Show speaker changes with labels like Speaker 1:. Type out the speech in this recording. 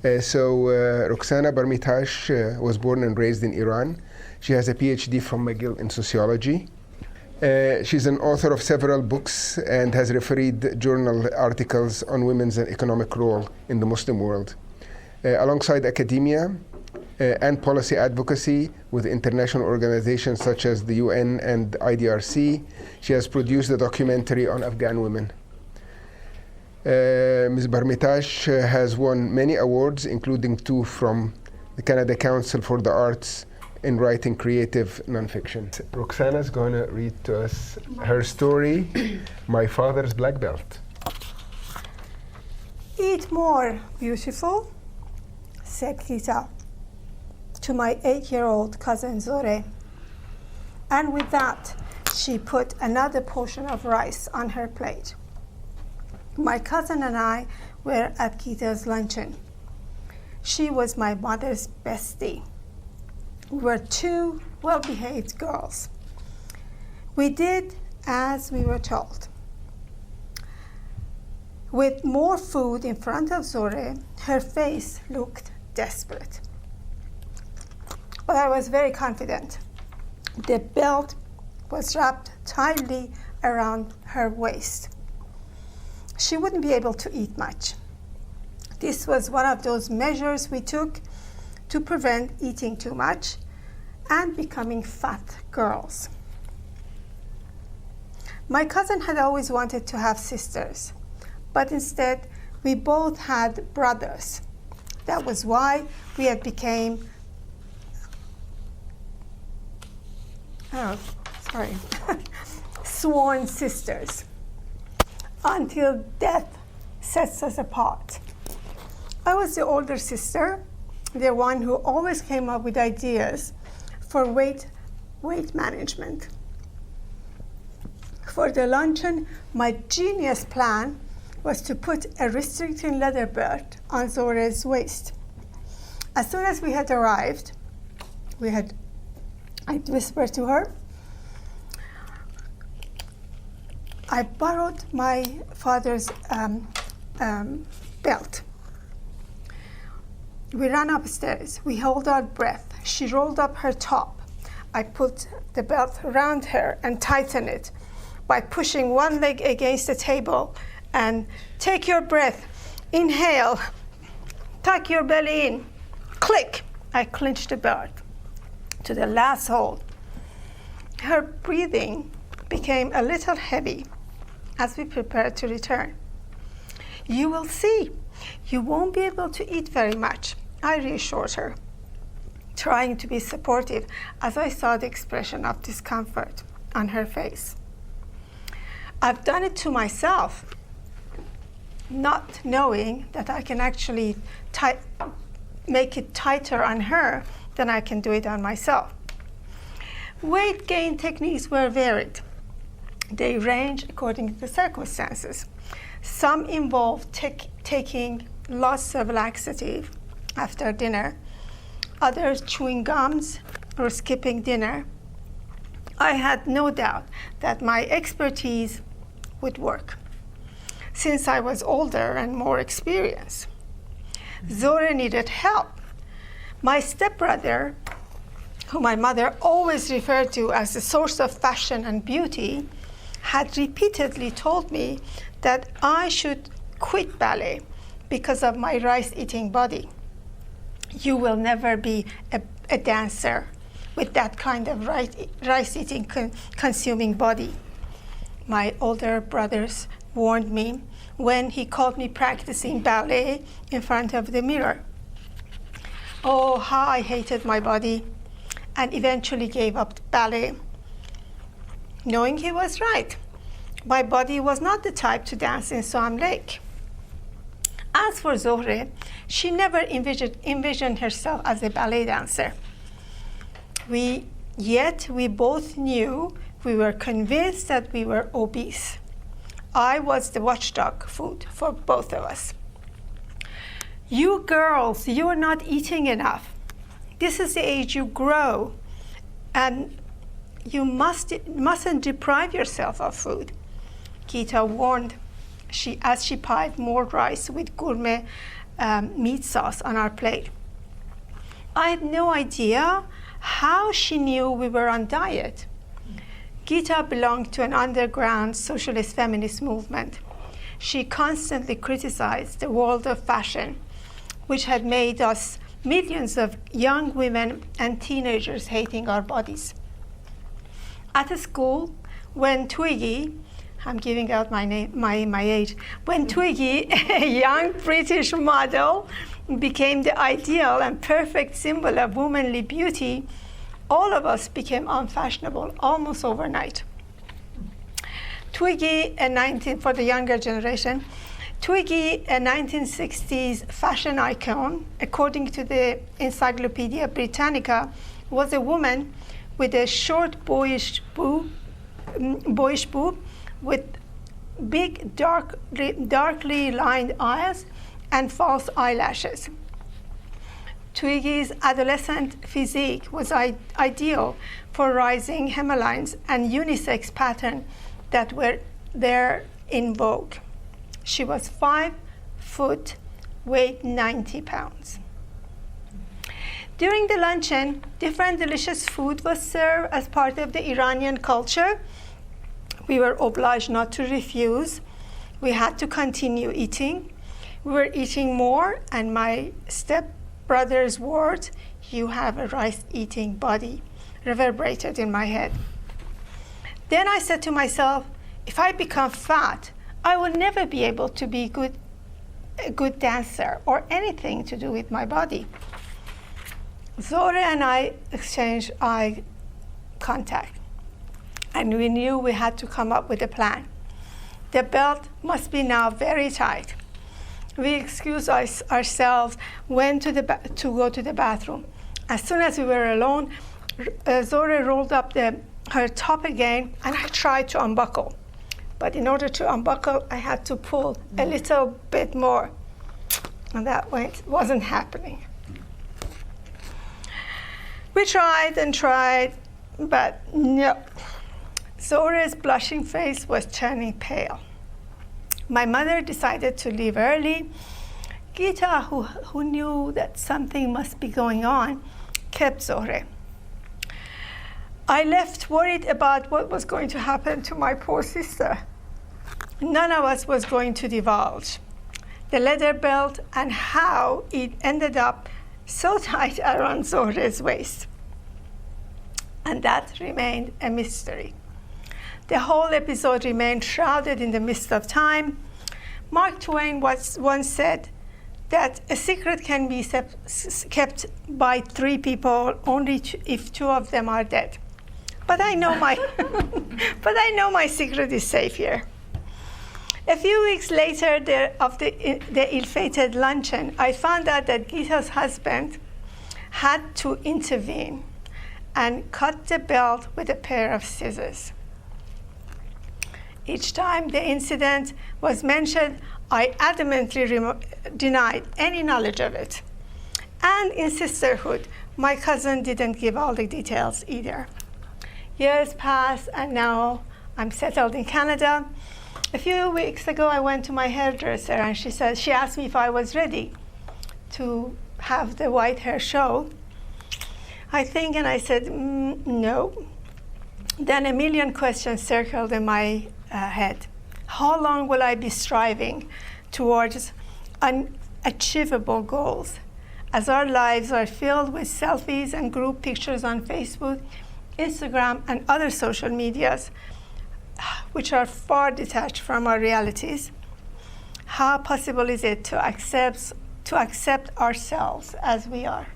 Speaker 1: Roksana Belt was born and raised in Iran. She has a PhD from McGill in sociology. She's an author of several books and has refereed journal articles on women's economic role in the Muslim world. Alongside academia and policy advocacy with international organizations such as the UN and IDRC, she has produced a documentary on Afghan women. Ms. Barmitash has won many awards, including 2 from the Canada Council for the Arts in writing creative nonfiction. Roksana is going to read to us her story, My Father's Black Belt.
Speaker 2: Eat more, beautiful, said Gita to my 8-year-old cousin Zore. And with that, she put another portion of rice on her plate. My cousin and I were at Gita's luncheon. She was my mother's bestie. We were 2 well-behaved girls. We did as we were told. With more food in front of Zore, her face looked desperate. But I was very confident. The belt was wrapped tightly around her waist. She wouldn't be able to eat much. This was one of those measures we took to prevent eating too much and becoming fat girls. My cousin had always wanted to have sisters, but instead we both had brothers. That was why we had became sworn sisters, until death sets us apart. I was the older sister, the one who always came up with ideas for weight management. For the luncheon, my genius plan was to put a restricting leather belt on Zore's waist. As soon as we had arrived, I whispered to her, I borrowed my father's belt. We ran upstairs. We held our breath. She rolled up her top. I put the belt around her and tightened it by pushing one leg against the table and take your breath, inhale, tuck your belly in, click. I clinched the belt to the last hold. Her breathing became a little heavy as we prepared to return. You will see, you won't be able to eat very much, I reassured her, trying to be supportive as I saw the expression of discomfort on her face. I've done it to myself, not knowing that I can actually make it tighter on her than I can do it on myself. Weight gain techniques were varied. They range according to the circumstances. Some involve taking lots of laxative after dinner, others chewing gums or skipping dinner. I had no doubt that my expertise would work, since I was older and more experienced. Zore needed help. My stepbrother, who my mother always referred to as the source of fashion and beauty, had repeatedly told me that I should quit ballet because of my rice-eating body. You will never be a dancer with that kind of rice-eating, consuming body. My older brothers warned me when he caught me practicing ballet in front of the mirror. Oh, how I hated my body, and eventually gave up ballet, knowing he was right. My body was not the type to dance in Swam Lake. As for Zohre, she never envisioned herself as a ballet dancer. Yet we both knew, we were convinced that we were obese. I was the watchdog food for both of us. You girls, you are not eating enough. This is the age you grow, and you mustn't deprive yourself of food, Gita warned as she piled more rice with gourmet meat sauce on our plate. I had no idea how she knew we were on diet. Gita belonged to an underground socialist feminist movement. She constantly criticized the world of fashion, which had made us millions of young women and teenagers hating our bodies. At a school, when Twiggy, I'm giving out my name, my age, when Twiggy, a young British model, became the ideal and perfect symbol of womanly beauty, all of us became unfashionable almost overnight. Twiggy, for the younger generation, Twiggy, a 1960s fashion icon, according to the Encyclopedia Britannica, was a woman with a short boyish boob with big darkly lined eyes and false eyelashes. Twiggy's adolescent physique was ideal for rising hemolines and unisex patterns that were there in vogue. She was 5 foot, weighed 90 pounds. During the luncheon, different delicious food was served as part of the Iranian culture. We were obliged not to refuse. We had to continue eating. We were eating more, and my stepbrother's words, "You have a rice-eating body," reverberated in my head. Then I said to myself, if I become fat, I will never be able to be a good dancer or anything to do with my body. Zohre and I exchanged eye contact, and we knew we had to come up with a plan. The belt must be now very tight. We excused ourselves, went to go to the bathroom. As soon as we were alone, Zohre rolled up her top again, and I tried to unbuckle. But in order to unbuckle, I had to pull a little bit more, and that wasn't happening. We tried and tried, but no. Zohre's blushing face was turning pale. My mother decided to leave early. Gita, who knew that something must be going on, kept Zohre. I left worried about what was going to happen to my poor sister. None of us was going to divulge the leather belt and how it ended up so tight around Zohre's waist. And that remained a mystery. The whole episode remained shrouded in the mist of time. Mark Twain once said that a secret can be kept by 3 people only if 2 of them are dead. But I know my secret is safe here. A few weeks later, of the ill-fated luncheon, I found out that Gita's husband had to intervene and cut the belt with a pair of scissors. Each time the incident was mentioned, I adamantly denied any knowledge of it. And in sisterhood, my cousin didn't give all the details either. Years passed, and now I'm settled in Canada. A few weeks ago, I went to my hairdresser, and she asked me if I was ready to have the white hair show. I said, no. Then a million questions circled in my head. How long will I be striving towards unachievable goals? As our lives are filled with selfies and group pictures on Facebook, Instagram, and other social medias, which are far detached from our realities, how possible is it to accept ourselves as we are?